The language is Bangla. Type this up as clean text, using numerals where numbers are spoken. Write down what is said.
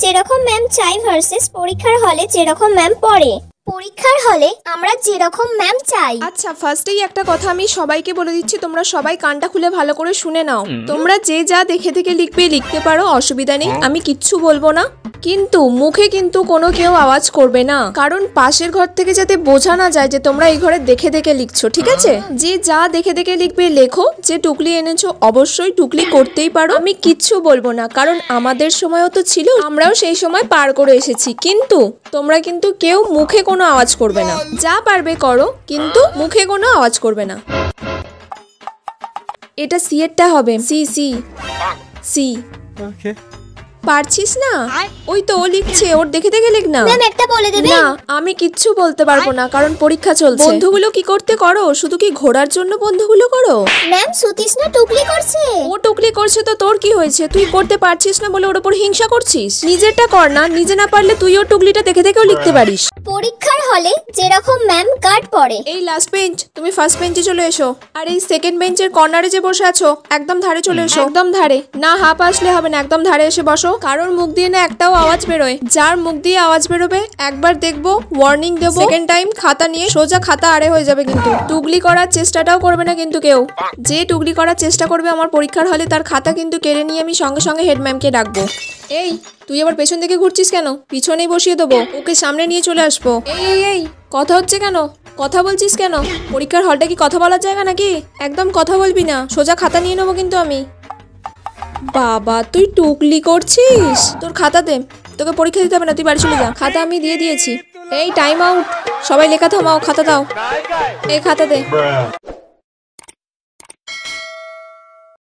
যেরকম ম্যাম চাই ভার্সেস পরীক্ষার হলে যেরকম ম্যাম পড়ে। পরীক্ষার হলে আমরা যেরকম ম্যাম চাই। আচ্ছা, ফার্স্টেই একটা কথা আমি সবাইকে বলে দিচ্ছি, তোমরা সবাই কানটা খুলে ভালো করে শুনে নাও। তোমরা যে যা দেখে দেখে লিখতে পারো, অসুবিধা নেই, আমি কিচ্ছু বলবো না। কিন্তু মুখে কিন্তু কোনো কেউ আওয়াজ করবে না, কারণ পাশের ঘর থেকে যাতে বোঝা না যায় যে তোমরা এই ঘরে দেখে দেখে লিখছো, ঠিক আছে? যে যা দেখে দেখে লিখবে লেখো। যে টুকলি এনেছো অবশ্যই টুকলি করতেই পারো, আমি কিচ্ছু বলবো না, কারণ আমাদের সময়ও তো ছিল, আমরাও সেই সময় পার করে এসেছি। কিন্তু তোমরা কিন্তু কেউ মুখে কোনো আওয়াজ করবে না, যা পারবে করো, কিন্তু মুখে কোনো আওয়াজ করবে না। এটা সি এরটা হবে, সি সি সি। ওকে, পারছিস না? ওই তো ও লিখছে, ওর দেখে দেখে লিখ না। ম্যাম একটা বলে দেবে? না, আমি কিচ্ছু বলতে পারবো না, কারণ পরীক্ষা চলছে। বন্ধুগুলো কি করতে করো? শুধু কি ঘোরার জন্য বন্ধুগুলো করো? ম্যাম সুতিষ্ণা টুকলি করছে। ও টুকলি করছে তো তোর কি হয়েছে? তুই করতে পারছিস না বলে ওর উপর হিংসা করছিস? নিজেরটা কর না, নিজে না পারলে তুই ওর টুকলিটা দেখে দেখেও লিখতে পারিস। পরীক্ষার হলে যেরকম ম্যাম গার্ড পড়ে। এই লাস্ট বেঞ্চ, তুমি ফার্স্ট বেঞ্চে চলে এসো। আর এই সেকেন্ড বেঞ্চের কর্নারে যে বসে আছো, একদম ধারে চলে এসো। একদম ধারে না, হাফ আসলে হবে না, একদম ধারে এসে বসো। কারোর মুখ দিয়ে না একটাও আওয়াজ বেরোয়। যার মুখ দিয়ে আওয়াজ বেরোবে একবার দেখবো, ওয়ার্নিং দেবো, সেকেন্ড টাইম খাতা নিয়ে সোজা খাতা আড়ে হয়ে যাবে। কিন্তু টুকলি করার চেষ্টাটাও করবে না কিন্তু কেউ। যে টুকলি করার চেষ্টা করবে আমার পরীক্ষার হলে, তার খাতা কিন্তু কেড়ে নিয়ে আমি সঙ্গে সঙ্গে হেড ম্যামকে ডাকবো। এই তুই আবার পেছন দিকে ঘুরছিস কেন? পিছনেই বসিয়ে দেবো, ওকে সামনে নিয়ে চলে আসবো। এই এই কথা হচ্ছে কেন? কথা বলছিস কেন? পরীক্ষার হলটা কি কথা বলার জায়গা নাকি? একদম কথা বলবি না, সোজা খাতা নিয়ে নেবো কিন্তু আমি। বাবা, তুই টুকলি করছিস? তোর খাতা দে, তোকে পরীক্ষা দিতে হবে না, তুই বাড়ি চলে যা। খাতা আমি দিয়ে দিয়েছি। এই টাইম আউট, সবাই লেখা থামাও, খাতা দাও। এই খাতা দে।